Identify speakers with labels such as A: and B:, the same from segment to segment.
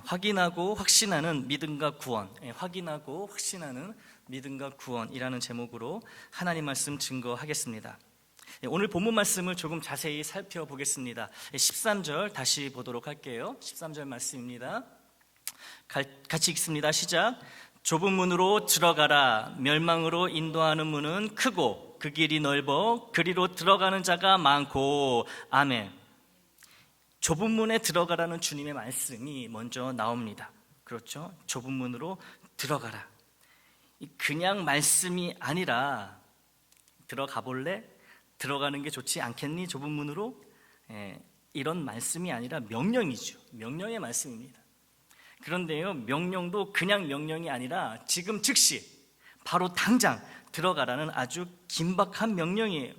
A: 확인하고 확신하는 믿음과 구원, 확인하고 확신하는 믿음과 구원이라는 제목으로 하나님 말씀 증거하겠습니다. 오늘 본문 말씀을 조금 자세히 살펴보겠습니다. 13절 다시 보도록 할게요. 13절 말씀입니다. 같이 읽습니다. 시작. 좁은 문으로 들어가라. 멸망으로 인도하는 문은 크고 그 길이 넓어 그리로 들어가는 자가 많고. 아멘. 좁은 문에 들어가라는 주님의 말씀이 먼저 나옵니다. 그렇죠? 좁은 문으로 들어가라. 그냥 말씀이 아니라 들어가 볼래? 들어가는 게 좋지 않겠니? 좁은 문으로? 이런 말씀이 아니라 명령이죠. 명령의 말씀입니다. 그런데요, 명령도 그냥 명령이 아니라 지금 즉시 바로 당장 들어가라는 아주 긴박한 명령이에요.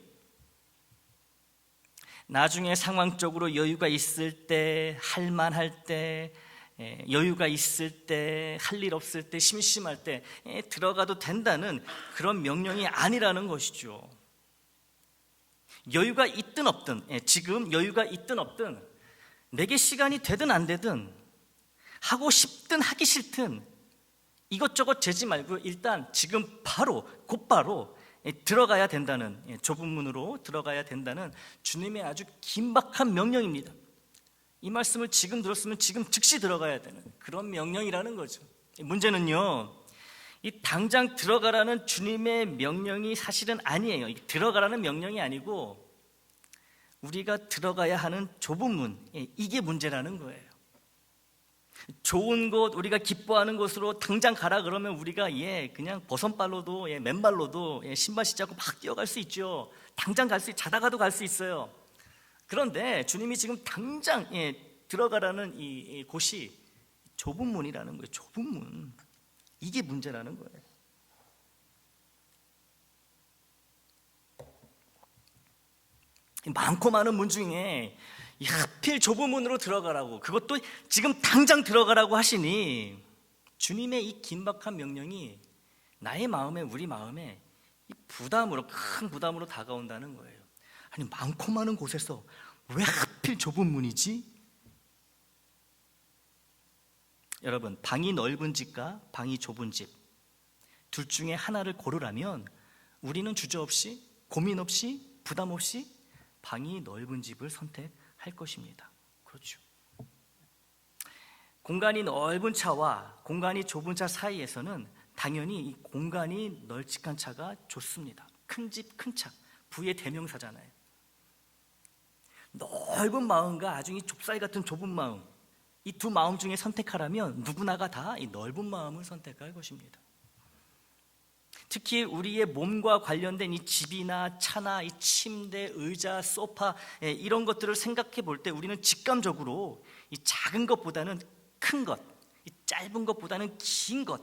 A: 나중에 상황적으로 여유가 있을 때, 할만할 때, 여유가 있을 때, 할 일 없을 때, 심심할 때 들어가도 된다는 그런 명령이 아니라는 것이죠. 여유가 있든 없든, 지금 여유가 있든 없든, 내게 시간이 되든 안 되든, 하고 싶든 하기 싫든 이것저것 재지 말고 일단 지금 바로 곧바로 들어가야 된다는, 좁은 문으로 들어가야 된다는 주님의 아주 긴박한 명령입니다. 이 말씀을 지금 들었으면 지금 즉시 들어가야 되는 그런 명령이라는 거죠. 문제는요, 이 당장 들어가라는 주님의 명령이 사실은 아니에요. 들어가라는 명령이 아니고 우리가 들어가야 하는 좁은 문, 이게 문제라는 거예요. 좋은 곳, 우리가 기뻐하는 곳으로 당장 가라 그러면 우리가 그냥 버선발로도 맨발로도 신발 신자고 막 뛰어갈 수 있죠. 당장 갈 수, 자다가도 갈 수 있어요. 그런데 주님이 지금 당장 들어가라는 이 곳이 좁은 문이라는 거예요. 좁은 문, 이게 문제라는 거예요. 많고 많은 문 중에 하필 좁은 문으로 들어가라고, 그것도 지금 당장 들어가라고 하시니 주님의 이 긴박한 명령이 나의 마음에, 우리 마음에 부담으로, 큰 부담으로 다가온다는 거예요. 아니, 많고 많은 곳에서 왜 하필 좁은 문이지? 여러분, 방이 넓은 집과 방이 좁은 집, 둘 중에 하나를 고르라면 우리는 주저없이, 고민 없이, 부담 없이 방이 넓은 집을 선택할 것입니다. 그렇죠. 공간이 넓은 차와 공간이 좁은 차 사이에서는 당연히 이 공간이 널찍한 차가 좋습니다. 큰 집, 큰 차, 부의 대명사잖아요. 넓은 마음과 아주 이 좁쌀 같은 좁은 마음, 이 두 마음 중에 선택하라면 누구나가 다 이 넓은 마음을 선택할 것입니다. 특히 우리의 몸과 관련된 이 집이나 차나 이 침대, 의자, 소파, 이런 것들을 생각해 볼 때 우리는 직감적으로 이 작은 것보다는 큰 것, 이 짧은 것보다는 긴 것,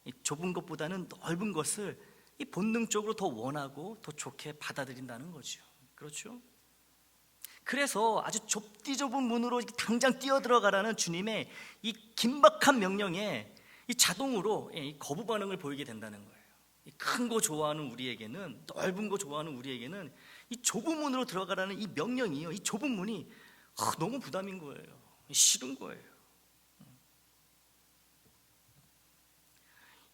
A: 이 좁은 것보다는 넓은 것을 이 본능적으로 더 원하고 더 좋게 받아들인다는 거죠. 그렇죠? 그래서 아주 좁은 문으로 당장 뛰어들어가라는 주님의 이 긴박한 명령에 이 자동으로 이 거부 반응을 보이게 된다는 거예요. 큰 거 좋아하는 우리에게는, 넓은 거 좋아하는 우리에게는 이 좁은 문으로 들어가라는 이 명령이요, 이 좁은 문이 너무 부담인 거예요. 싫은 거예요.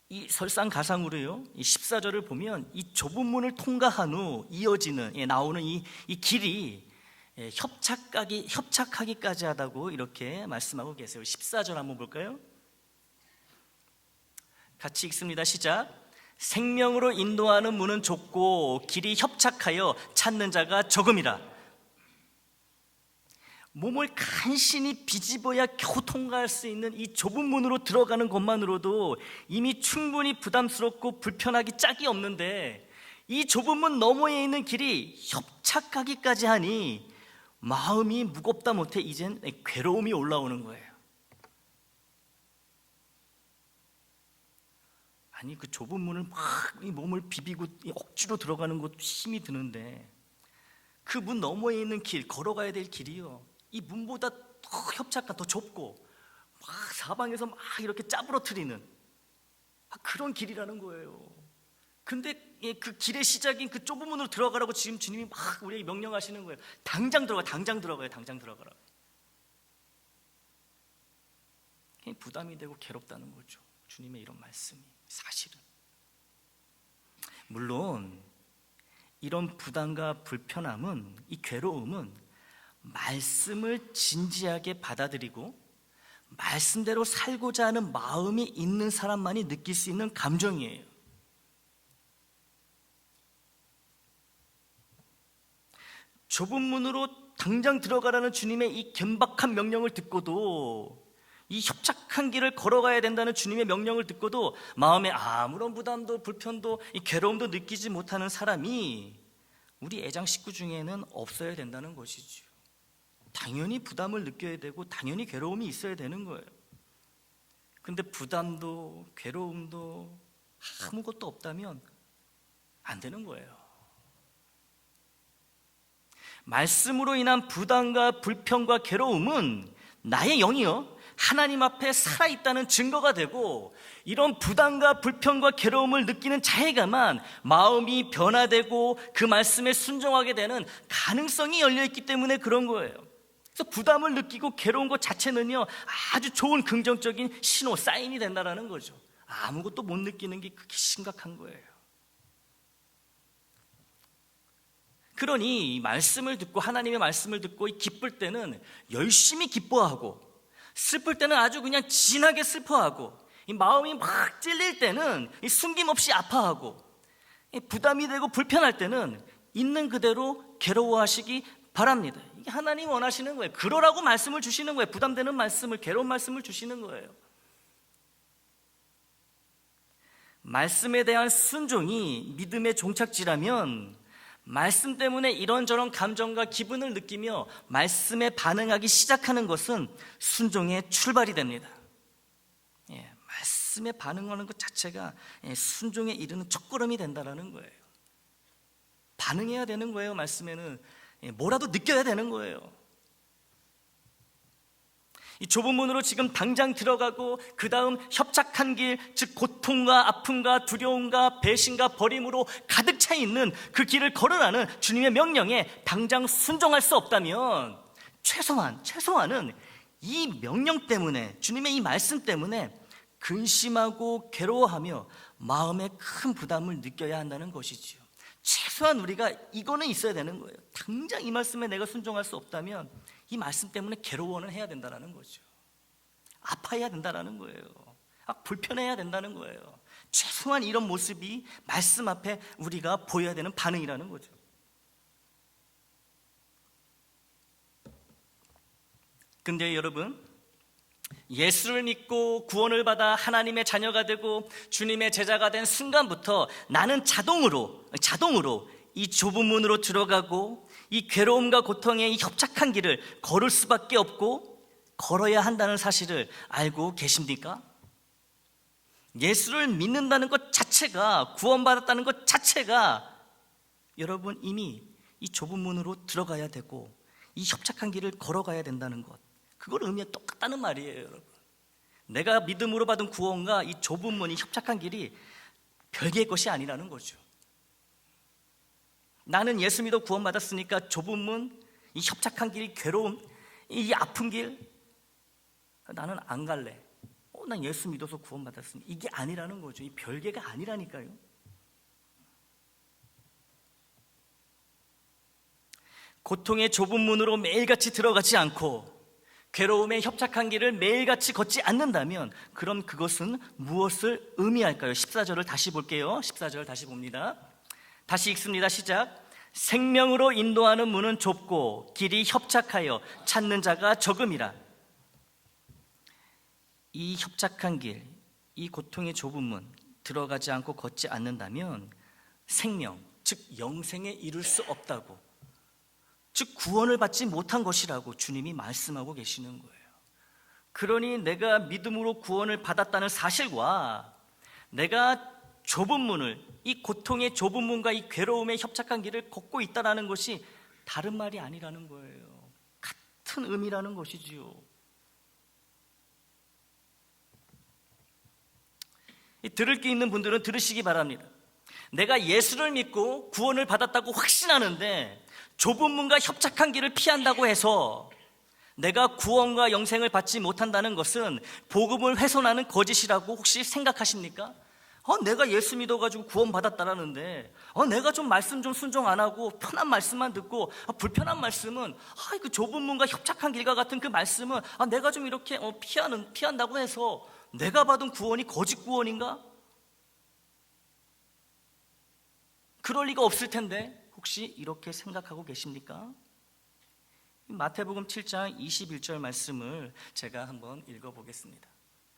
A: 이 설상가상으로요, 이 14절을 보면 이 좁은 문을 통과한 후 이어지는, 나오는 이 길이 협착하기까지 하다고 이렇게 말씀하고 계세요. 14절 한번 볼까요? 같이 읽습니다. 시작. 생명으로 인도하는 문은 좁고 길이 협착하여 찾는 자가 적음이라. 몸을 간신히 비집어야 겨우 통과할 수 있는 이 좁은 문으로 들어가는 것만으로도 이미 충분히 부담스럽고 불편하기 짝이 없는데, 이 좁은 문 너머에 있는 길이 협착하기까지 하니 마음이 무겁다 못해 이젠 괴로움이 올라오는 거예요. 아니, 그 좁은 문을 막 이 몸을 비비고 억지로 들어가는 것도 힘이 드는데, 그 문 너머에 있는 길, 걸어가야 될 길이요, 이 문보다 더 협착한, 더 좁고 막 사방에서 막 이렇게 짜부러뜨리는 그런 길이라는 거예요. 근데 그 길의 시작인 그 좁은 문으로 들어가라고 지금 주님이 막 우리에게 명령하시는 거예요. 당장 들어가요. 당장 들어가요. 당장 들어가라고. 부담이 되고 괴롭다는 거죠. 주님의 이런 말씀이 사실은. 물론 이런 부담과 불편함은, 이 괴로움은 말씀을 진지하게 받아들이고 말씀대로 살고자 하는 마음이 있는 사람만이 느낄 수 있는 감정이에요. 좁은 문으로 당장 들어가라는 주님의 이 긴박한 명령을 듣고도, 이 협착한 길을 걸어가야 된다는 주님의 명령을 듣고도 마음에 아무런 부담도 불편도 이 괴로움도 느끼지 못하는 사람이 우리 애장 식구 중에는 없어야 된다는 것이죠. 당연히 부담을 느껴야 되고 당연히 괴로움이 있어야 되는 거예요. 근데 부담도 괴로움도 아무것도 없다면 안 되는 거예요. 말씀으로 인한 부담과 불편과 괴로움은 나의 영이요 하나님 앞에 살아있다는 증거가 되고, 이런 부담과 불편과 괴로움을 느끼는 자에게만 마음이 변화되고 그 말씀에 순종하게 되는 가능성이 열려있기 때문에 그런 거예요. 그래서 부담을 느끼고 괴로운 것 자체는요 아주 좋은 긍정적인 신호, 사인이 된다는 거죠. 아무것도 못 느끼는 게 그렇게 심각한 거예요. 그러니 이 말씀을 듣고, 하나님의 말씀을 듣고 기쁠 때는 열심히 기뻐하고, 슬플 때는 아주 그냥 진하게 슬퍼하고, 이 마음이 막 찔릴 때는 숨김없이 아파하고, 부담이 되고 불편할 때는 있는 그대로 괴로워하시기 바랍니다. 이게 하나님 원하시는 거예요. 그러라고 말씀을 주시는 거예요. 부담되는 말씀을, 괴로운 말씀을 주시는 거예요. 말씀에 대한 순종이 믿음의 종착지라면 말씀 때문에 이런저런 감정과 기분을 느끼며 말씀에 반응하기 시작하는 것은 순종의 출발이 됩니다. 말씀에 반응하는 것 자체가 순종에 이르는 첫걸음이 된다는 거예요. 반응해야 되는 거예요. 말씀에는 뭐라도 느껴야 되는 거예요. 이 좁은 문으로 지금 당장 들어가고 그 다음 협착한 길, 즉 고통과 아픔과 두려움과 배신과 버림으로 가득 차 있는 그 길을 걸어가는 주님의 명령에 당장 순종할 수 없다면 최소한은 이 명령 때문에, 주님의 이 말씀 때문에 근심하고 괴로워하며 마음에 큰 부담을 느껴야 한다는 것이지요. 최소한 우리가 이거는 있어야 되는 거예요. 당장 이 말씀에 내가 순종할 수 없다면 이 말씀 때문에 괴로워는 해야 된다는 거죠. 아파야 된다는 거예요. 불편해야 된다는 거예요. 최소한 이런 모습이 말씀 앞에 우리가 보여야 되는 반응이라는 거죠. 근데 여러분, 예수를 믿고 구원을 받아 하나님의 자녀가 되고 주님의 제자가 된 순간부터 나는 자동으로 이 좁은 문으로 들어가고 이 괴로움과 고통의 이 협착한 길을 걸을 수밖에 없고 걸어야 한다는 사실을 알고 계십니까? 예수를 믿는다는 것 자체가, 구원받았다는 것 자체가 여러분 이미 이 좁은 문으로 들어가야 되고 이 협착한 길을 걸어가야 된다는 것, 그걸 의미가 똑같다는 말이에요. 여러분, 내가 믿음으로 받은 구원과 이 좁은 문, 이 협착한 길이 별개의 것이 아니라는 거죠. 나는 예수 믿어 구원받았으니까 좁은 문, 이 협착한 길, 괴로움, 이 아픈 길 나는 안 갈래. 난 예수 믿어서 구원받았으니, 이게 아니라는 거죠. 이 별개가 아니라니까요. 고통의 좁은 문으로 매일같이 들어가지 않고 괴로움의 협착한 길을 매일같이 걷지 않는다면 그럼 그것은 무엇을 의미할까요? 14절을 다시 볼게요. 14절 다시 봅니다. 다시 읽습니다. 시작. 생명으로 인도하는 문은 좁고 길이 협착하여 찾는 자가 적음이라. 이 협착한 길, 이 고통의 좁은 문 들어가지 않고 걷지 않는다면 생명, 즉 영생에 이룰 수 없다고, 즉 구원을 받지 못한 것이라고 주님이 말씀하고 계시는 거예요. 그러니 내가 믿음으로 구원을 받았다는 사실과 내가 좁은 문을, 이 고통의 좁은 문과 이 괴로움의 협착한 길을 걷고 있다는 것이 다른 말이 아니라는 거예요. 같은 의미라는 것이지요. 들을 게 있는 분들은 들으시기 바랍니다. 내가 예수를 믿고 구원을 받았다고 확신하는데 좁은 문과 협착한 길을 피한다고 해서 내가 구원과 영생을 받지 못한다는 것은 복음을 훼손하는 거짓이라고 혹시 생각하십니까? 내가 예수 믿어가지고 구원 받았다라는데 내가 좀 말씀 좀 순종 안 하고 편한 말씀만 듣고 불편한 말씀은 그 좁은 문과 협착한 길과 같은 그 말씀은 내가 좀 이렇게 피한다고 해서 내가 받은 구원이 거짓 구원인가? 그럴 리가 없을 텐데 혹시 이렇게 생각하고 계십니까? 마태복음 7장 21절 말씀을 제가 한번 읽어보겠습니다.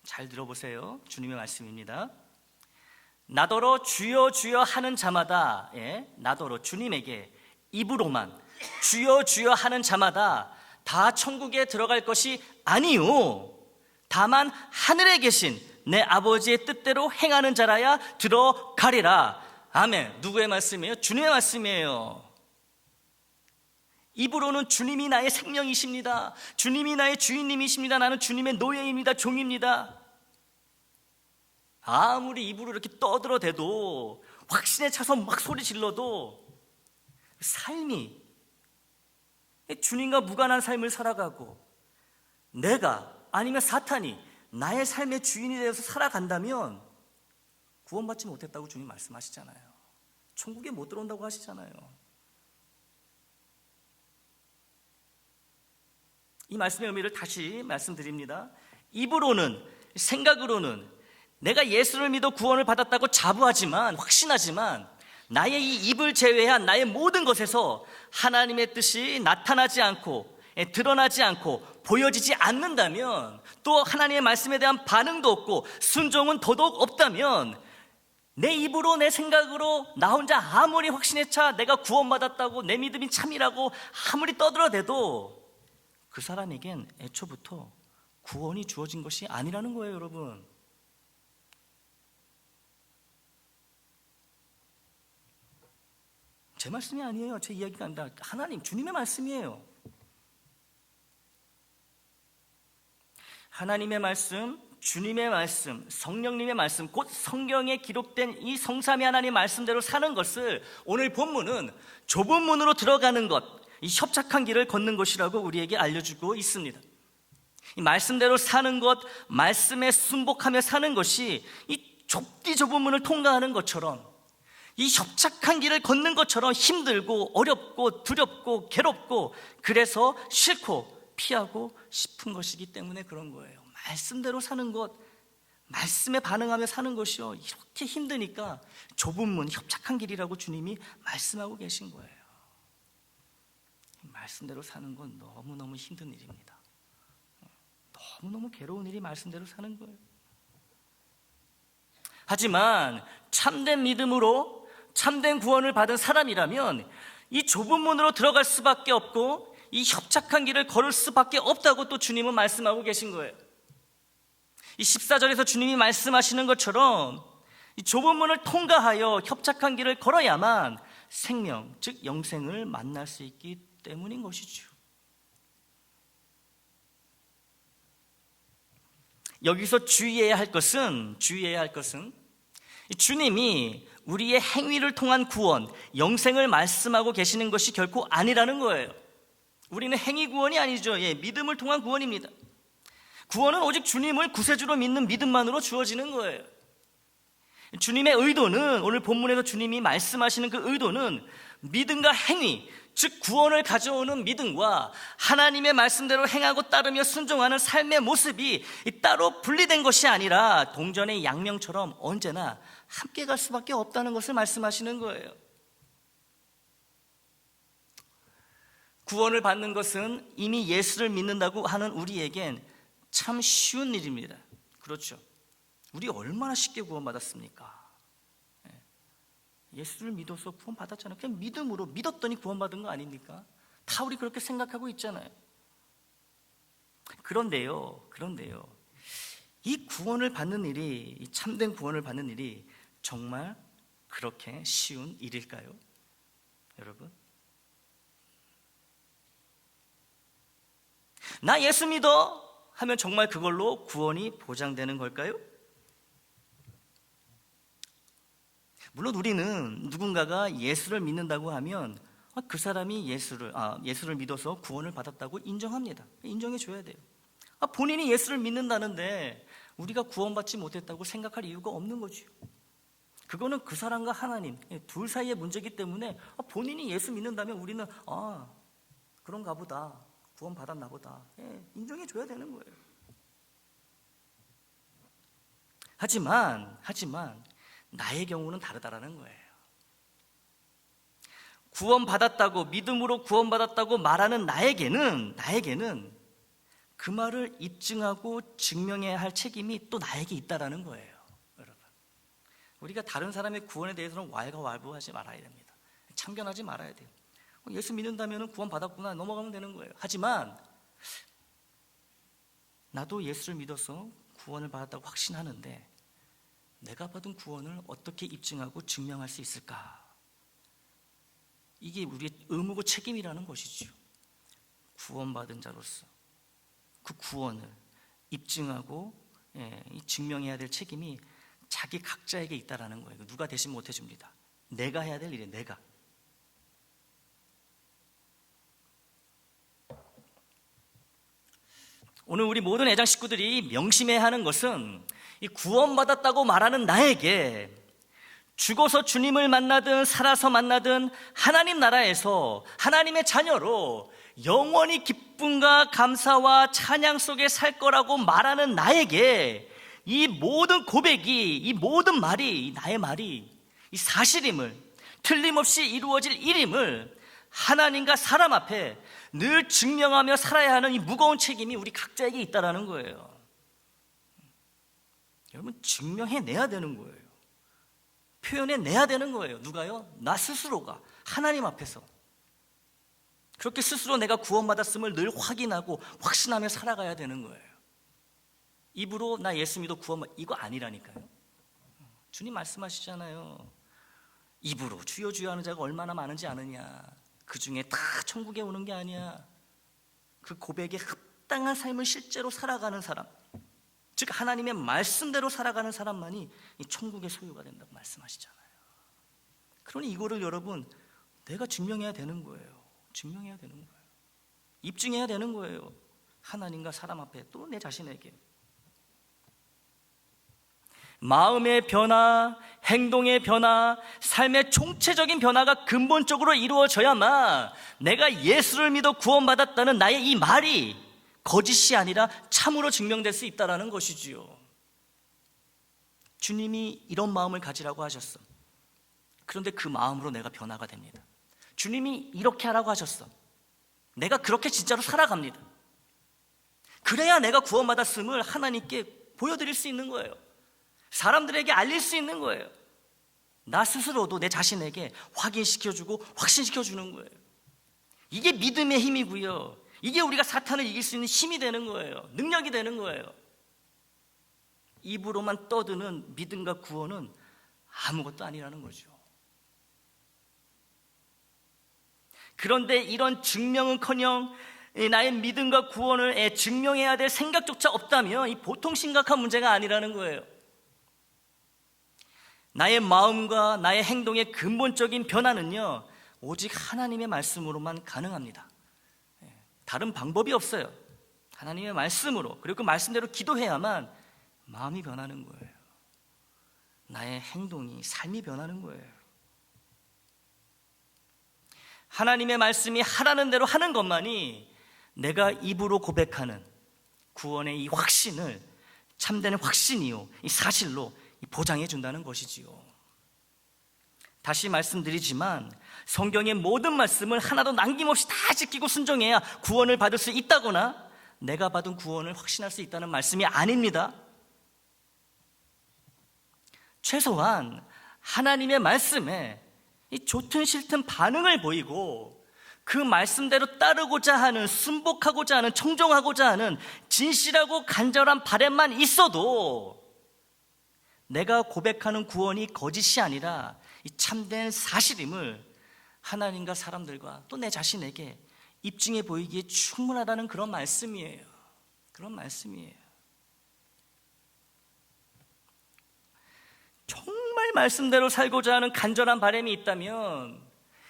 A: 잘 들어보세요. 주님의 말씀입니다. 나더러 주여 주여 하는 자마다, 나더러 주님에게 입으로만 주여 주여 하는 자마다 다 천국에 들어갈 것이 아니요 다만 하늘에 계신 내 아버지의 뜻대로 행하는 자라야 들어가리라. 아멘. 누구의 말씀이에요? 주님의 말씀이에요. 입으로는 주님이 나의 생명이십니다. 주님이 나의 주인님이십니다. 나는 주님의 노예입니다. 종입니다. 아무리 입으로 이렇게 떠들어대도 확신에 차서 막 소리 질러도 삶이 주님과 무관한 삶을 살아가고 내가 아니면 사탄이 나의 삶의 주인이 되어서 살아간다면 구원받지 못했다고 주님 말씀하시잖아요. 천국에 못 들어온다고 하시잖아요. 이 말씀의 의미를 다시 말씀드립니다. 입으로는, 생각으로는 내가 예수를 믿어 구원을 받았다고 자부하지만, 확신하지만 나의 이 입을 제외한 나의 모든 것에서 하나님의 뜻이 나타나지 않고 드러나지 않고 보여지지 않는다면, 또 하나님의 말씀에 대한 반응도 없고 순종은 더더욱 없다면, 내 입으로 내 생각으로 나 혼자 아무리 확신에 차 내가 구원받았다고 내 믿음이 참이라고 아무리 떠들어대도 그 사람에겐 애초부터 구원이 주어진 것이 아니라는 거예요, 여러분. 제 말씀이 아니에요. 제 이야기가 아닙니다. 하나님, 주님의 말씀이에요. 하나님의 말씀, 주님의 말씀, 성령님의 말씀, 곧 성경에 기록된 이 성삼위 하나님의 말씀대로 사는 것을 오늘 본문은 좁은 문으로 들어가는 것, 이 협착한 길을 걷는 것이라고 우리에게 알려주고 있습니다. 이 말씀대로 사는 것, 말씀에 순복하며 사는 것이 이 좁디 좁은 문을 통과하는 것처럼, 이 협착한 길을 걷는 것처럼 힘들고 어렵고 두렵고 괴롭고, 그래서 싫고 피하고 싶은 것이기 때문에 그런 거예요. 말씀대로 사는 것, 말씀에 반응하며 사는 것이요, 이렇게 힘드니까 좁은 문, 협착한 길이라고 주님이 말씀하고 계신 거예요. 말씀대로 사는 건 너무너무 힘든 일입니다. 너무너무 괴로운 일이 말씀대로 사는 거예요. 하지만 참된 믿음으로 참된 구원을 받은 사람이라면 이 좁은 문으로 들어갈 수밖에 없고 이 협착한 길을 걸을 수밖에 없다고 또 주님은 말씀하고 계신 거예요. 이 14절에서 주님이 말씀하시는 것처럼 이 좁은 문을 통과하여 협착한 길을 걸어야만 생명, 즉 영생을 만날 수 있기 때문인 것이죠. 여기서 주의해야 할 것은 주님이 우리의 행위를 통한 구원, 영생을 말씀하고 계시는 것이 결코 아니라는 거예요. 우리는 행위 구원이 아니죠. 믿음을 통한 구원입니다. 구원은 오직 주님을 구세주로 믿는 믿음만으로 주어지는 거예요. 주님의 의도는, 오늘 본문에서 주님이 말씀하시는 그 의도는 믿음과 행위, 즉 구원을 가져오는 믿음과 하나님의 말씀대로 행하고 따르며 순종하는 삶의 모습이 따로 분리된 것이 아니라 동전의 양면처럼 언제나 함께 갈 수밖에 없다는 것을 말씀하시는 거예요. 구원을 받는 것은 이미 예수를 믿는다고 하는 우리에겐 참 쉬운 일입니다. 그렇죠. 우리 얼마나 쉽게 구원받았습니까? 예수를 믿어서 구원받았잖아요. 그냥 믿음으로 믿었더니 구원받은 거 아닙니까? 다 우리 그렇게 생각하고 있잖아요. 그런데요, 이 구원을 받는 일이, 이 참된 구원을 받는 일이 정말 그렇게 쉬운 일일까요? 여러분, 나 예수 믿어 하면 정말 그걸로 구원이 보장되는 걸까요? 물론 우리는 누군가가 예수를 믿는다고 하면 그 사람이 예수를 믿어서 구원을 받았다고 인정합니다. 인정해 줘야 돼요. 본인이 예수를 믿는다는데 우리가 구원받지 못했다고 생각할 이유가 없는 거죠. 그거는 그 사람과 하나님 둘 사이의 문제이기 때문에 본인이 예수 믿는다면 우리는 그런가 보다, 구원받았나 보다, 인정해 줘야 되는 거예요. 하지만 나의 경우는 다르다라는 거예요. 구원받았다고, 믿음으로 구원받았다고 말하는 나에게는 그 말을 입증하고 증명해야 할 책임이 또 나에게 있다라는 거예요. 여러분, 우리가 다른 사람의 구원에 대해서는 왈가왈부하지 말아야 됩니다. 참견하지 말아야 돼요. 예수 믿는다면 구원받았구나 넘어가면 되는 거예요. 하지만 나도 예수를 믿어서 구원을 받았다고 확신하는데 내가 받은 구원을 어떻게 입증하고 증명할 수 있을까? 이게 우리의 의무고 책임이라는 것이죠. 구원받은 자로서 그 구원을 입증하고 증명해야 될 책임이 자기 각자에게 있다라는 거예요. 누가 대신 못 해줍니다. 내가 해야 될 일이에요. 내가. 오늘 우리 모든 애장 식구들이 명심해야 하는 것은 이 구원받았다고 말하는 나에게 죽어서 주님을 만나든 살아서 만나든 하나님 나라에서 하나님의 자녀로 영원히 기쁨과 감사와 찬양 속에 살 거라고 말하는 나에게 이 모든 고백이, 이 모든 말이, 나의 말이 이 사실임을, 틀림없이 이루어질 일임을 하나님과 사람 앞에 늘 증명하며 살아야 하는 이 무거운 책임이 우리 각자에게 있다라는 거예요. 여러분, 증명해내야 되는 거예요. 표현해내야 되는 거예요. 누가요? 나 스스로가 하나님 앞에서 그렇게 스스로 내가 구원받았음을 늘 확인하고 확신하며 살아가야 되는 거예요. 입으로 나 예수 믿어 이거 아니라니까요. 주님 말씀하시잖아요. 입으로 주여 주여 하는 자가 얼마나 많은지 아느냐. 그 중에 다 천국에 오는 게 아니야. 그 고백에 합당한 삶을 실제로 살아가는 사람, 즉 하나님의 말씀대로 살아가는 사람만이 이 천국의 소유가 된다고 말씀하시잖아요. 그러니 이거를 여러분 내가 증명해야 되는 거예요. 증명해야 되는 거예요. 입증해야 되는 거예요. 하나님과 사람 앞에, 또 내 자신에게. 마음의 변화, 행동의 변화, 삶의 총체적인 변화가 근본적으로 이루어져야만 내가 예수를 믿어 구원받았다는 나의 이 말이 거짓이 아니라 참으로 증명될 수 있다는 것이지요. 주님이 이런 마음을 가지라고 하셨어. 그런데 그 마음으로 내가 변화가 됩니다. 주님이 이렇게 하라고 하셨어. 내가 그렇게 진짜로 살아갑니다. 그래야 내가 구원받았음을 하나님께 보여드릴 수 있는 거예요. 사람들에게 알릴 수 있는 거예요. 나 스스로도 내 자신에게 확인시켜주고 확신시켜주는 거예요. 이게 믿음의 힘이고요. 이게 우리가 사탄을 이길 수 있는 힘이 되는 거예요. 능력이 되는 거예요. 입으로만 떠드는 믿음과 구원은 아무것도 아니라는 거죠. 그런데 이런 증명은커녕 나의 믿음과 구원을 증명해야 될 생각조차 없다면 이 보통 심각한 문제가 아니라는 거예요. 나의 마음과 나의 행동의 근본적인 변화는요, 오직 하나님의 말씀으로만 가능합니다. 다른 방법이 없어요. 하나님의 말씀으로, 그리고 그 말씀대로 기도해야만 마음이 변하는 거예요. 나의 행동이, 삶이 변하는 거예요. 하나님의 말씀이 하라는 대로 하는 것만이 내가 입으로 고백하는 구원의 이 확신을, 참된 확신이요, 이 사실로 보장해 준다는 것이지요. 다시 말씀드리지만 성경의 모든 말씀을 하나도 남김없이 다 지키고 순종해야 구원을 받을 수 있다거나 내가 받은 구원을 확신할 수 있다는 말씀이 아닙니다. 최소한 하나님의 말씀에 이 좋든 싫든 반응을 보이고 그 말씀대로 따르고자 하는, 순복하고자 하는, 청종하고자 하는 진실하고 간절한 바람만 있어도 내가 고백하는 구원이 거짓이 아니라 이 참된 사실임을 하나님과 사람들과 또 내 자신에게 입증해 보이기에 충분하다는 그런 말씀이에요. 그런 말씀이에요. 정말 말씀대로 살고자 하는 간절한 바람이 있다면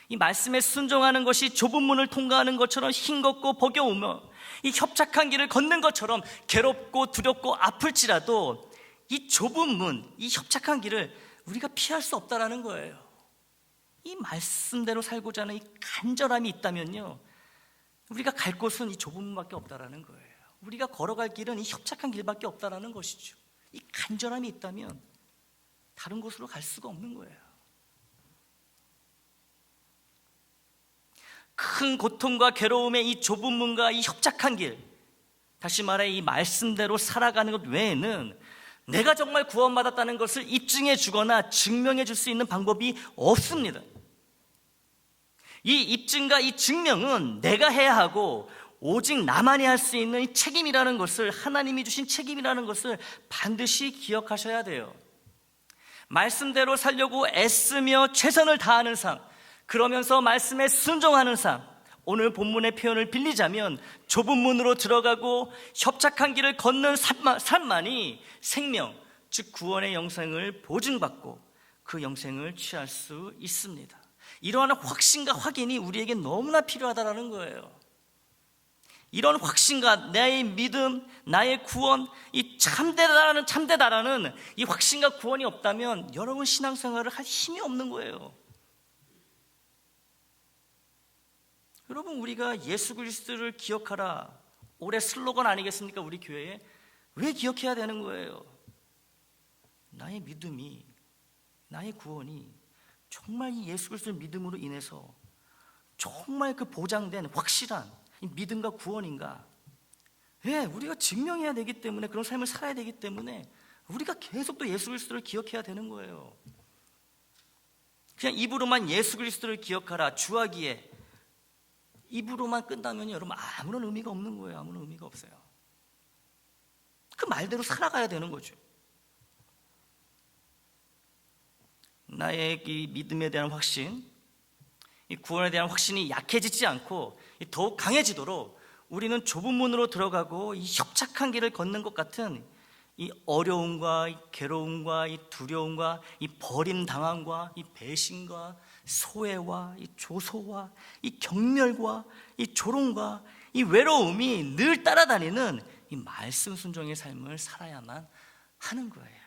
A: 이 말씀에 순종하는 것이 좁은 문을 통과하는 것처럼 싱겁고 버거우며 이 협착한 길을 걷는 것처럼 괴롭고 두렵고 아플지라도 이 좁은 문, 이 협착한 길을 우리가 피할 수 없다라는 거예요. 이 말씀대로 살고자 하는 이 간절함이 있다면요, 우리가 갈 곳은 이 좁은 문밖에 없다라는 거예요. 우리가 걸어갈 길은 이 협착한 길밖에 없다라는 것이죠. 이 간절함이 있다면 다른 곳으로 갈 수가 없는 거예요. 큰 고통과 괴로움의 이 좁은 문과 이 협착한 길, 다시 말해 이 말씀대로 살아가는 것 외에는 내가 정말 구원받았다는 것을 입증해 주거나 증명해 줄 수 있는 방법이 없습니다. 이 입증과 이 증명은 내가 해야 하고 오직 나만이 할 수 있는 이 책임이라는 것을, 하나님이 주신 책임이라는 것을 반드시 기억하셔야 돼요. 말씀대로 살려고 애쓰며 최선을 다하는 삶, 그러면서 말씀에 순종하는 삶, 오늘 본문의 표현을 빌리자면 좁은 문으로 들어가고 협착한 길을 걷는 삶만이 생명, 즉 구원의 영생을 보증받고 그 영생을 취할 수 있습니다. 이러한 확신과 확인이 우리에게 너무나 필요하다는 거예요. 이런 확신과 나의 믿음, 나의 구원, 이 참되다라는 이 확신과 구원이 없다면 여러분 신앙생활을 할 힘이 없는 거예요. 여러분, 우리가 예수 그리스도를 기억하라, 올해 슬로건 아니겠습니까? 우리 교회에 왜 기억해야 되는 거예요? 나의 믿음이, 나의 구원이 정말 이 예수 그리스도를 믿음으로 인해서 정말 그 보장된 확실한 이 믿음과 구원인가? 왜? 우리가 증명해야 되기 때문에, 그런 삶을 살아야 되기 때문에 우리가 계속 또 예수 그리스도를 기억해야 되는 거예요. 그냥 입으로만 예수 그리스도를 기억하라, 주하기에 입으로만 끝나면 여러분 아무런 의미가 없는 거예요. 아무런 의미가 없어요. 그 말대로 살아가야 되는 거죠. 나의 이 믿음에 대한 확신, 이 구원에 대한 확신이 약해지지 않고 더욱 강해지도록 우리는 좁은 문으로 들어가고 이 협착한 길을 걷는 것 같은 이 어려움과 이 괴로움과 이 두려움과 이 버림당함과 이 배신과 소외와 이 조소와 이 경멸과 이 조롱과 이 외로움이 늘 따라다니는 이 말씀 순종의 삶을 살아야만 하는 거예요.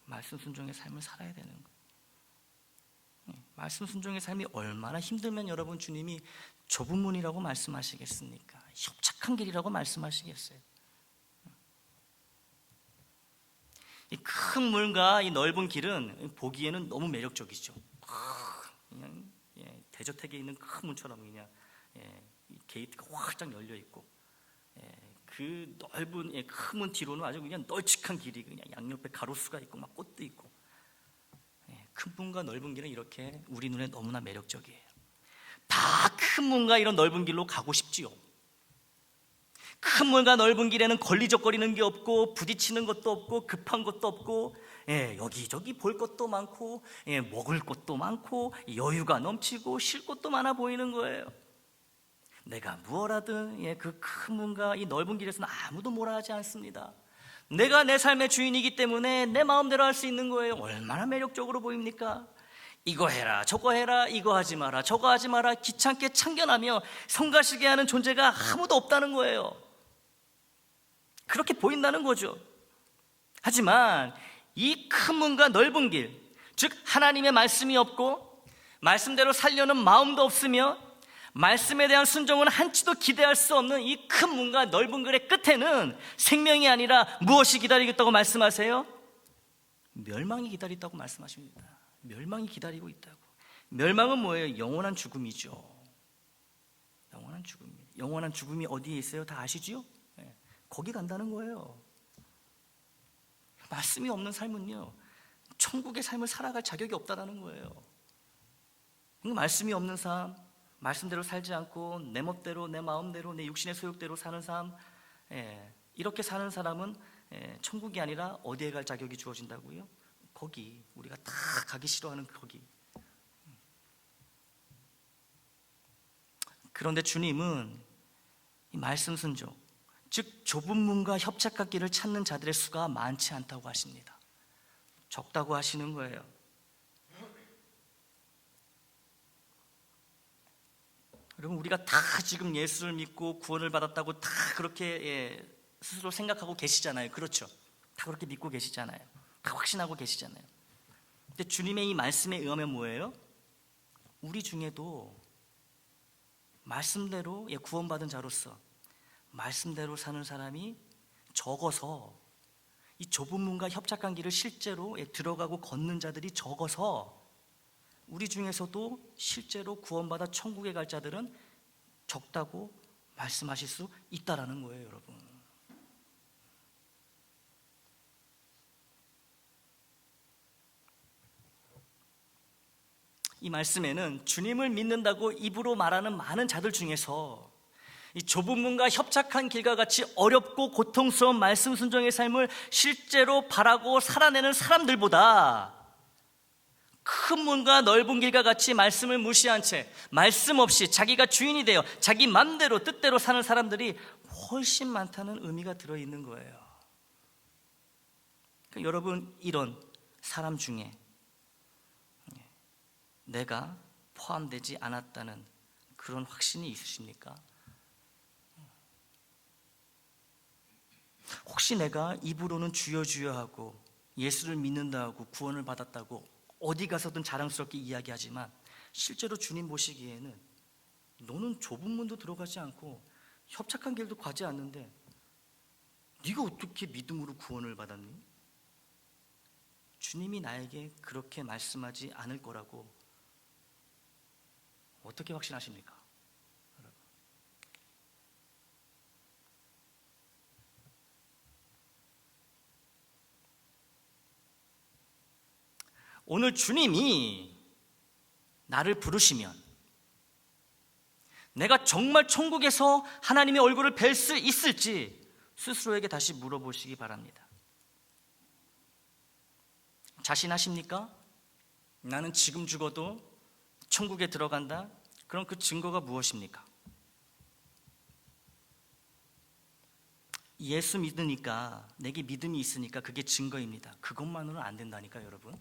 A: 말씀 순종의 삶을 살아야 되는 거예요. 말씀 순종의 삶이 얼마나 힘들면 여러분 주님이 좁은 문이라고 말씀하시겠습니까? 협착한 길이라고 말씀하시겠어요? 이 큰 물과 이 넓은 길은 보기에는 너무 매력적이죠. 그냥 대저택에 있는 큰 문처럼 그냥 이 게이트가 활짝 열려 있고, 그 넓은 큰 문 뒤로는 아주 그냥 널찍한 길이, 그냥 양옆에 가로수가 있고 막 꽃도 있고, 큰 문과 넓은 길은 이렇게 우리 눈에 너무나 매력적이에요. 다 큰 문과 이런 넓은 길로 가고 싶지요. 큰 문과 넓은 길에는 걸리적거리는 게 없고, 부딪히는 것도 없고, 급한 것도 없고, 여기저기 볼 것도 많고, 먹을 것도 많고, 여유가 넘치고 쉴 것도 많아 보이는 거예요. 내가 무엇하든 그 큰 문과 이 넓은 길에서는 아무도 뭐라 하지 않습니다. 내가 내 삶의 주인이기 때문에 내 마음대로 할 수 있는 거예요. 얼마나 매력적으로 보입니까? 이거 해라, 저거 해라, 이거 하지 마라, 저거 하지 마라, 귀찮게 참견하며 성가시게 하는 존재가 아무도 없다는 거예요. 그렇게 보인다는 거죠. 하지만 이 큰 문과 넓은 길, 즉 하나님의 말씀이 없고 말씀대로 살려는 마음도 없으며 말씀에 대한 순종은 한치도 기대할 수 없는 이 큰 문과 넓은 길의 끝에는 생명이 아니라 무엇이 기다리고 있다고 말씀하세요? 멸망이 기다린다고 말씀하십니다. 멸망이 기다리고 있다고. 멸망은 뭐예요? 영원한 죽음이죠. 영원한 죽음. 영원한 죽음이 어디에 있어요? 다 아시죠? 거기 간다는 거예요. 말씀이 없는 삶은요, 천국의 삶을 살아갈 자격이 없다는 거예요. 말씀이 없는 삶, 말씀대로 살지 않고 내 멋대로, 내 마음대로, 내 육신의 소욕대로 사는 삶, 이렇게 사는 사람은 천국이 아니라 어디에 갈 자격이 주어진다고요? 거기, 우리가 다 가기 싫어하는 거기. 그런데 주님은 이 말씀 순종, 즉 좁은 문과 협착한 길을 찾는 자들의 수가 많지 않다고 하십니다. 적다고 하시는 거예요. 여러분, 우리가 다 지금 예수를 믿고 구원을 받았다고 다 그렇게 스스로 생각하고 계시잖아요. 그렇죠? 다 그렇게 믿고 계시잖아요. 다 확신하고 계시잖아요. 근데 주님의 이 말씀에 의하면 뭐예요? 우리 중에도 말씀대로 구원받은 자로서 말씀대로 사는 사람이 적어서, 이 좁은 문과 협착한 길을 실제로 들어가고 걷는 자들이 적어서 우리 중에서도 실제로 구원받아 천국에 갈 자들은 적다고 말씀하실 수 있다라는 거예요, 여러분. 이 말씀에는 주님을 믿는다고 입으로 말하는 많은 자들 중에서 이 좁은 문과 협착한 길과 같이 어렵고 고통스러운 말씀 순종의 삶을 실제로 바라고 살아내는 사람들보다 큰 문과 넓은 길과 같이 말씀을 무시한 채 말씀 없이 자기가 주인이 되어 자기 맘대로 뜻대로 사는 사람들이 훨씬 많다는 의미가 들어있는 거예요. 그러니까 여러분, 이런 사람 중에 내가 포함되지 않았다는 그런 확신이 있으십니까? 혹시 내가 입으로는 주여 주여 하고 예수를 믿는다 하고 구원을 받았다고 어디 가서든 자랑스럽게 이야기하지만 실제로 주님 보시기에는 너는 좁은 문도 들어가지 않고 협착한 길도 가지 않는데 네가 어떻게 믿음으로 구원을 받았니? 주님이 나에게 그렇게 말씀하지 않을 거라고 어떻게 확신하십니까? 오늘 주님이 나를 부르시면 내가 정말 천국에서 하나님의 얼굴을 뵐 수 있을지 스스로에게 다시 물어보시기 바랍니다. 자신하십니까? 나는 지금 죽어도 천국에 들어간다? 그럼 그 증거가 무엇입니까? 예수 믿으니까, 내게 믿음이 있으니까 그게 증거입니다. 그것만으로는 안 된다니까요, 여러분.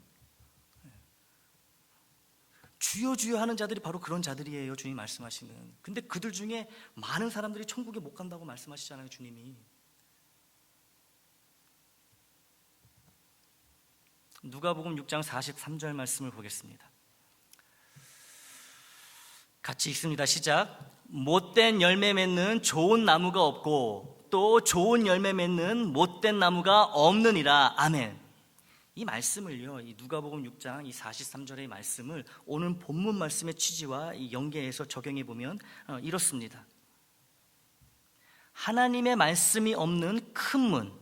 A: 주여 주여 하는 자들이 바로 그런 자들이에요, 주님 말씀하시는. 근데 그들 중에 많은 사람들이 천국에 못 간다고 말씀하시잖아요, 주님이. 누가복음 6장 43절 말씀을 보겠습니다. 같이 읽습니다. 시작. 못된 열매 맺는 좋은 나무가 없고 또 좋은 열매 맺는 못된 나무가 없느니라. 아멘. 이 말씀을요, 이 누가복음 6장 이 43절의 말씀을 오늘 본문 말씀의 취지와 연계해서 적용해 보면 이렇습니다. 하나님의 말씀이 없는 큰 문,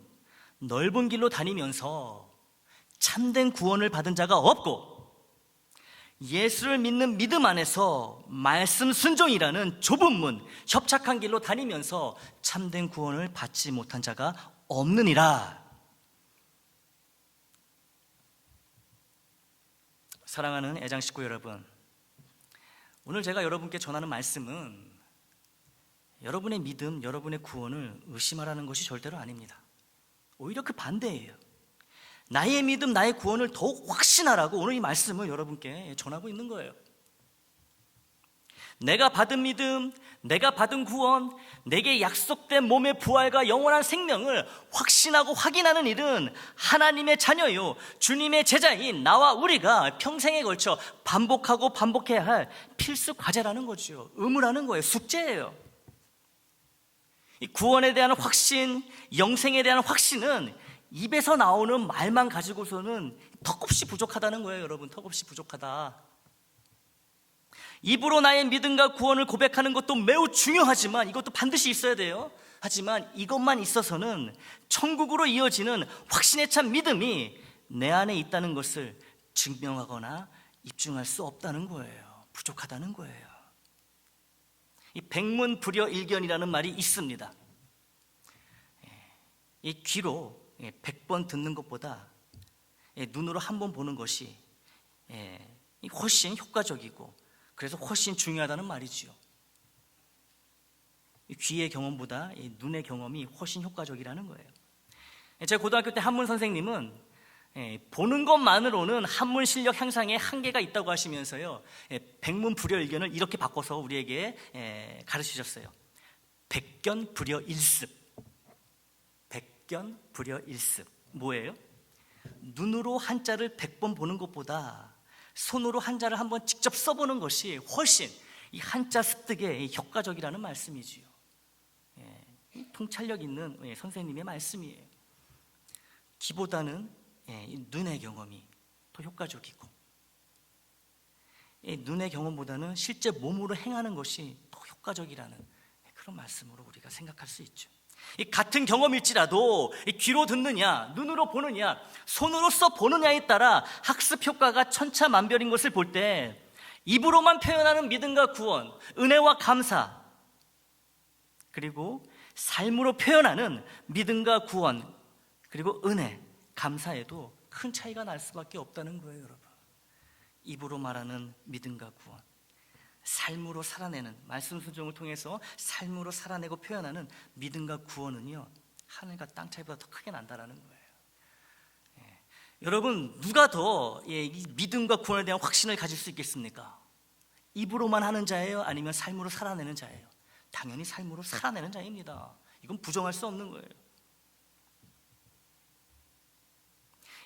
A: 넓은 길로 다니면서 참된 구원을 받은 자가 없고, 예수를 믿는 믿음 안에서 말씀 순종이라는 좁은 문, 협착한 길로 다니면서 참된 구원을 받지 못한 자가 없느니라. 사랑하는 애장 식구 여러분, 오늘 제가 여러분께 전하는 말씀은 여러분의 믿음, 여러분의 구원을 의심하라는 것이 절대로 아닙니다. 오히려 그 반대예요. 나의 믿음, 나의 구원을 더욱 확신하라고 오늘 이 말씀을 여러분께 전하고 있는 거예요. 내가 받은 믿음, 내가 받은 구원, 내게 약속된 몸의 부활과 영원한 생명을 확신하고 확인하는 일은 하나님의 자녀요, 주님의 제자인 나와 우리가 평생에 걸쳐 반복하고 반복해야 할 필수 과제라는 거죠. 의무라는 거예요. 숙제예요. 이 구원에 대한 확신, 영생에 대한 확신은 입에서 나오는 말만 가지고서는 턱없이 부족하다는 거예요, 여러분. 턱없이 부족하다. 입으로 나의 믿음과 구원을 고백하는 것도 매우 중요하지만, 이것도 반드시 있어야 돼요. 하지만 이것만 있어서는 천국으로 이어지는 확신에 찬 믿음이 내 안에 있다는 것을 증명하거나 입증할 수 없다는 거예요. 부족하다는 거예요. 이 백문불여일견이라는 말이 있습니다. 이 귀로 100번 듣는 것보다 눈으로 한 번 보는 것이 훨씬 효과적이고, 그래서 훨씬 중요하다는 말이지요. 귀의 경험보다 눈의 경험이 훨씬 효과적이라는 거예요. 제가 고등학교 때 한문 선생님은 보는 것만으로는 한문 실력 향상에 한계가 있다고 하시면서요, 백문불여일견을 이렇게 바꿔서 우리에게 가르치셨어요. 백견불여일습. 백견불여일습. 뭐예요? 눈으로 한자를 100번 보는 것보다 손으로 한자를 한번 직접 써보는 것이 훨씬 이 한자 습득에 효과적이라는 말씀이지요. 통찰력 있는 선생님의 말씀이에요. 기보다는 눈의 경험이 더 효과적이고, 눈의 경험보다는 실제 몸으로 행하는 것이 더 효과적이라는 그런 말씀으로 우리가 생각할 수 있죠. 같은 경험일지라도 귀로 듣느냐, 눈으로 보느냐, 손으로써 보느냐에 따라 학습 효과가 천차만별인 것을 볼 때, 입으로만 표현하는 믿음과 구원, 은혜와 감사, 그리고 삶으로 표현하는 믿음과 구원, 그리고 은혜, 감사에도 큰 차이가 날 수밖에 없다는 거예요, 여러분. 입으로 말하는 믿음과 구원, 삶으로 살아내는, 말씀 순종을 통해서 삶으로 살아내고 표현하는 믿음과 구원은요, 하늘과 땅 차이보다 더 크게 난다는 거예요. 여러분, 누가 더 이 믿음과 구원에 대한 확신을 가질 수 있겠습니까? 입으로만 하는 자예요? 아니면 삶으로 살아내는 자예요? 당연히 삶으로 살아내는 자입니다. 이건 부정할 수 없는 거예요.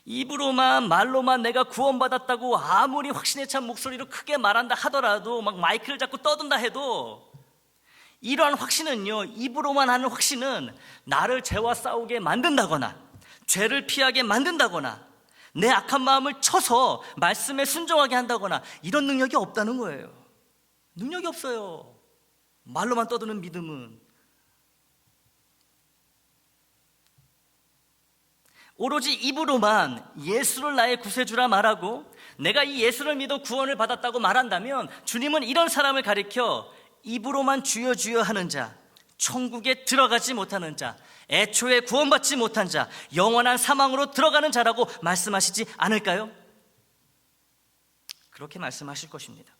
A: 입으로만, 말로만 내가 구원받았다고 아무리 확신에 찬 목소리로 크게 말한다 하더라도, 막 마이크를 잡고 떠든다 해도, 이러한 확신은요, 입으로만 하는 확신은 나를 죄와 싸우게 만든다거나, 죄를 피하게 만든다거나, 내 악한 마음을 쳐서 말씀에 순종하게 한다거나, 이런 능력이 없다는 거예요. 능력이 없어요. 말로만 떠드는 믿음은. 오로지 입으로만 예수를 나의 구세주라 말하고 내가 이 예수를 믿어 구원을 받았다고 말한다면, 주님은 이런 사람을 가리켜 입으로만 주여 주여 하는 자, 천국에 들어가지 못하는 자, 애초에 구원받지 못한 자, 영원한 사망으로 들어가는 자라고 말씀하시지 않을까요? 그렇게 말씀하실 것입니다.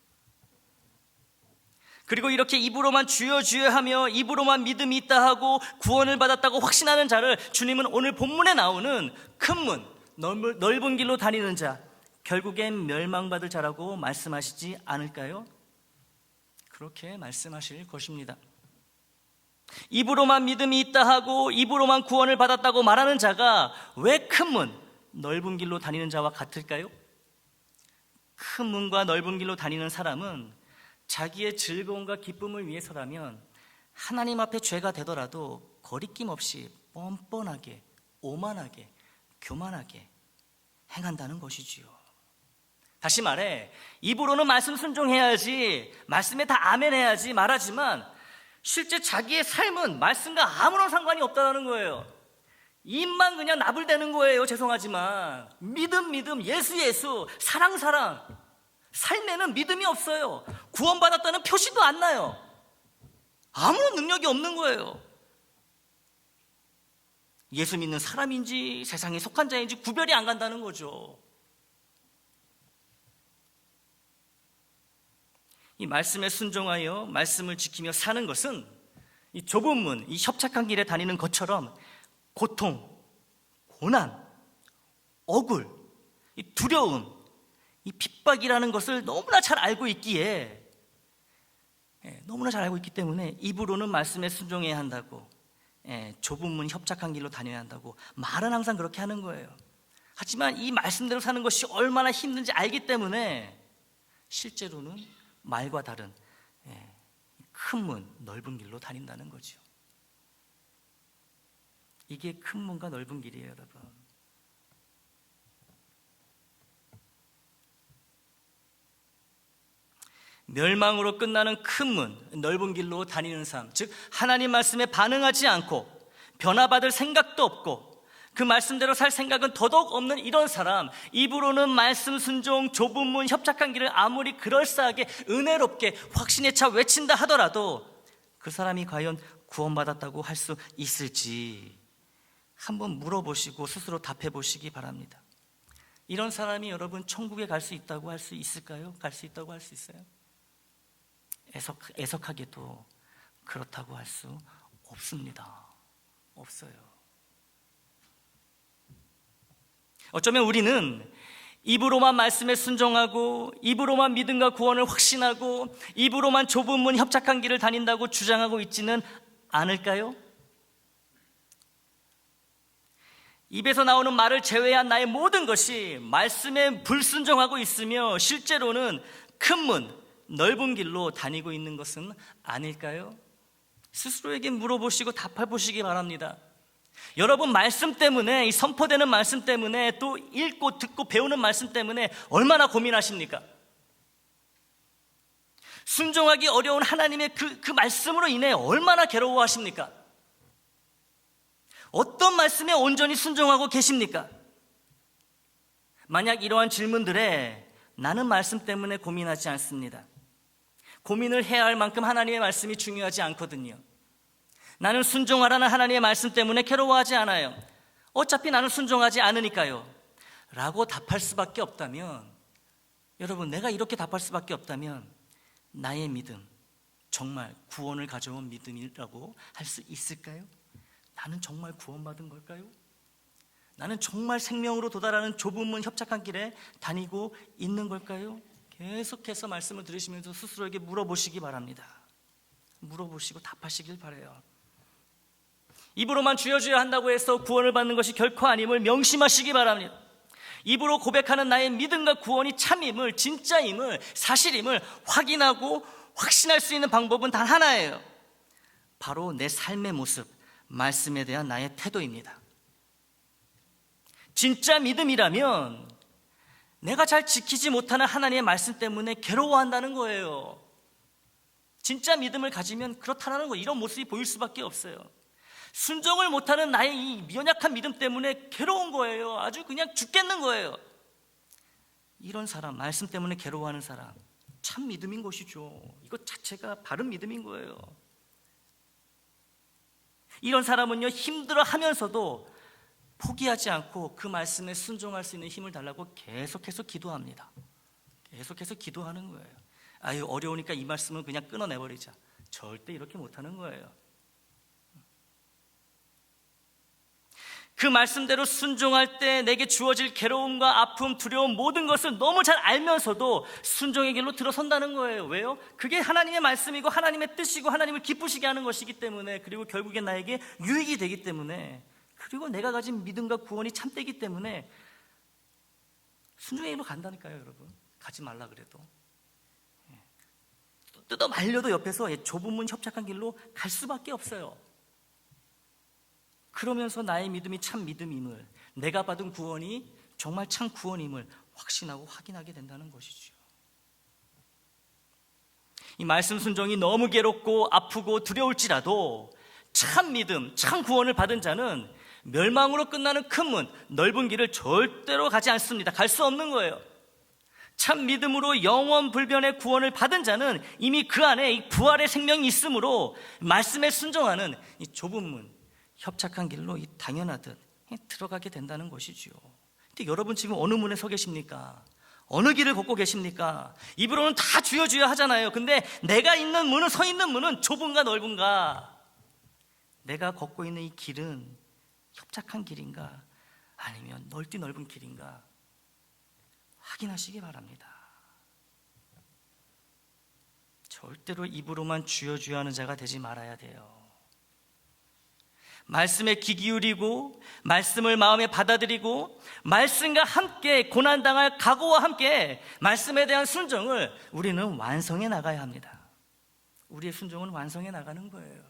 A: 그리고 이렇게 입으로만 주여 주여 하며 입으로만 믿음이 있다 하고 구원을 받았다고 확신하는 자를 주님은 오늘 본문에 나오는 큰 문, 넓은 길로 다니는 자, 결국엔 멸망받을 자라고 말씀하시지 않을까요? 그렇게 말씀하실 것입니다. 입으로만 믿음이 있다 하고 입으로만 구원을 받았다고 말하는 자가 왜 큰 문, 넓은 길로 다니는 자와 같을까요? 큰 문과 넓은 길로 다니는 사람은 자기의 즐거움과 기쁨을 위해서라면 하나님 앞에 죄가 되더라도 거리낌 없이 뻔뻔하게, 오만하게, 교만하게 행한다는 것이지요. 다시 말해, 입으로는 말씀 순종해야지, 말씀에 다 아멘 해야지 말하지만 실제 자기의 삶은 말씀과 아무런 상관이 없다는 거예요. 입만 그냥 나불대는 거예요. 죄송하지만 믿음, 예수, 사랑, 삶에는 믿음이 없어요. 구원받았다는 표시도 안 나요. 아무런 능력이 없는 거예요. 예수 믿는 사람인지 세상에 속한 자인지 구별이 안 간다는 거죠. 이 말씀에 순종하여 말씀을 지키며 사는 것은 이 좁은 문, 이 협착한 길에 다니는 것처럼 고통, 고난, 억울, 이 두려움, 이 핍박이라는 것을 너무나 잘 알고 있기에, 너무나 잘 알고 있기 때문에 입으로는 말씀에 순종해야 한다고, 좁은 문 협착한 길로 다녀야 한다고 말은 항상 그렇게 하는 거예요. 하지만 이 말씀대로 사는 것이 얼마나 힘든지 알기 때문에 실제로는 말과 다른 큰 문, 넓은 길로 다닌다는 거죠. 이게 큰 문과 넓은 길이에요, 여러분. 멸망으로 끝나는 큰 문, 넓은 길로 다니는 삶, 즉 하나님 말씀에 반응하지 않고 변화받을 생각도 없고 그 말씀대로 살 생각은 더더욱 없는 이런 사람, 입으로는 말씀 순종, 좁은 문, 협착한 길을 아무리 그럴싸하게 은혜롭게 확신에 차 외친다 하더라도 그 사람이 과연 구원받았다고 할 수 있을지 한번 물어보시고 스스로 답해 보시기 바랍니다. 이런 사람이 여러분 천국에 갈 수 있다고 할 수 있을까요? 갈 수 있다고 할 수 있어요? 애석하게도 그렇다고 할 수 없습니다. 없어요. 어쩌면 우리는 입으로만 말씀에 순종하고 입으로만 믿음과 구원을 확신하고 입으로만 좁은 문 협착한 길을 다닌다고 주장하고 있지는 않을까요? 입에서 나오는 말을 제외한 나의 모든 것이 말씀에 불순종하고 있으며 실제로는 큰 문, 넓은 길로 다니고 있는 것은 아닐까요? 스스로에게 물어보시고 답해보시기 바랍니다. 여러분, 말씀 때문에, 이 선포되는 말씀 때문에, 또 읽고 듣고 배우는 말씀 때문에 얼마나 고민하십니까? 순종하기 어려운 하나님의 그 말씀으로 인해 얼마나 괴로워하십니까? 어떤 말씀에 온전히 순종하고 계십니까? 만약 이러한 질문들에 나는 말씀 때문에 고민하지 않습니다. 고민을 해야 할 만큼 하나님의 말씀이 중요하지 않거든요. 나는 순종하라는 하나님의 말씀 때문에 괴로워하지 않아요. 어차피 나는 순종하지 않으니까요 라고 답할 수밖에 없다면, 여러분, 내가 이렇게 답할 수밖에 없다면 나의 믿음, 정말 구원을 가져온 믿음이라고 할 수 있을까요? 나는 정말 구원받은 걸까요? 나는 정말 생명으로 도달하는 좁은 문 협착한 길에 다니고 있는 걸까요? 계속해서 말씀을 들으시면서 스스로에게 물어보시기 바랍니다. 물어보시고 답하시길 바라요. 입으로만 주여 주여 한다고 해서 구원을 받는 것이 결코 아님을 명심하시기 바랍니다. 입으로 고백하는 나의 믿음과 구원이 참임을, 진짜임을, 사실임을 확인하고 확신할 수 있는 방법은 단 하나예요. 바로 내 삶의 모습, 말씀에 대한 나의 태도입니다. 진짜 믿음이라면 내가 잘 지키지 못하는 하나님의 말씀 때문에 괴로워한다는 거예요. 진짜 믿음을 가지면 그렇다는 거, 이런 모습이 보일 수밖에 없어요. 순종을 못하는 나의 이 연약한 믿음 때문에 괴로운 거예요. 아주 그냥 죽겠는 거예요. 이런 사람, 말씀 때문에 괴로워하는 사람, 참 믿음인 것이죠. 이것 자체가 바른 믿음인 거예요. 이런 사람은요, 힘들어하면서도 포기하지 않고 그 말씀에 순종할 수 있는 힘을 달라고 계속해서 기도합니다. 계속해서 기도하는 거예요. 아유, 어려우니까 이 말씀을 그냥 끊어내버리자. 절대 이렇게 못하는 거예요. 그 말씀대로 순종할 때 내게 주어질 괴로움과 아픔, 두려움, 모든 것을 너무 잘 알면서도 순종의 길로 들어선다는 거예요. 왜요? 그게 하나님의 말씀이고 하나님의 뜻이고 하나님을 기쁘시게 하는 것이기 때문에, 그리고 결국엔 나에게 유익이 되기 때문에, 그리고 내가 가진 믿음과 구원이 참되기 때문에 순종의 길로 간다니까요. 여러분, 가지 말라 그래도 뜯어 말려도 옆에서 좁은 문 협착한 길로 갈 수밖에 없어요. 그러면서 나의 믿음이 참 믿음임을, 내가 받은 구원이 정말 참 구원임을 확신하고 확인하게 된다는 것이죠. 이 말씀 순종이 너무 괴롭고 아프고 두려울지라도 참 믿음, 참 구원을 받은 자는 멸망으로 끝나는 큰 문, 넓은 길을 절대로 가지 않습니다. 갈 수 없는 거예요. 참 믿음으로 영원 불변의 구원을 받은 자는 이미 그 안에 이 부활의 생명이 있으므로 말씀에 순종하는 이 좁은 문, 협착한 길로 이 당연하듯 들어가게 된다는 것이지요. 근데 여러분, 지금 어느 문에 서 계십니까? 어느 길을 걷고 계십니까? 입으로는 다 주여 주여 하잖아요. 근데 내가 있는 문은, 서 있는 문은 좁은가 넓은가? 내가 걷고 있는 이 길은 협착한 길인가? 아니면 넓디 넓은 길인가? 확인하시기 바랍니다. 절대로 입으로만 주여 주여 하는 자가 되지 말아야 돼요. 말씀에 귀 기울이고 말씀을 마음에 받아들이고 말씀과 함께 고난당할 각오와 함께 말씀에 대한 순종을 우리는 완성해 나가야 합니다. 우리의 순종은 완성해 나가는 거예요.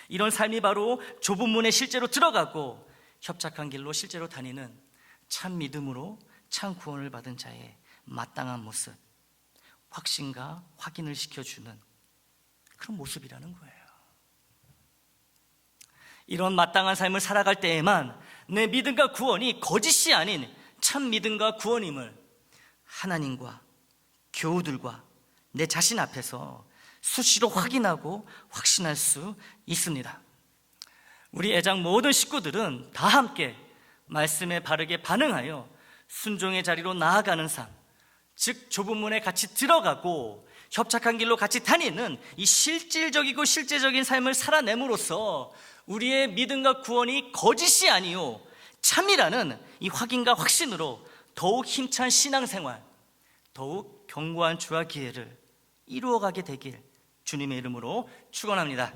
A: 이런 삶이 바로 좁은 문에 실제로 들어가고 협착한 길로 실제로 다니는 참 믿음으로 참 구원을 받은 자의 마땅한 모습, 확신과 확인을 시켜주는 그런 모습이라는 거예요. 이런 마땅한 삶을 살아갈 때에만 내 믿음과 구원이 거짓이 아닌 참 믿음과 구원임을 하나님과 교우들과 내 자신 앞에서 수시로 확인하고 확신할 수 있습니다. 우리 애장 모든 식구들은 다 함께 말씀에 바르게 반응하여 순종의 자리로 나아가는 삶, 즉 좁은 문에 같이 들어가고 협착한 길로 같이 다니는 이 실질적이고 실제적인 삶을 살아냄으로써 우리의 믿음과 구원이 거짓이 아니요 참이라는 이 확인과 확신으로 더욱 힘찬 신앙생활, 더욱 견고한 주와 기회를 이루어가게 되길 주님의 이름으로 축원합니다.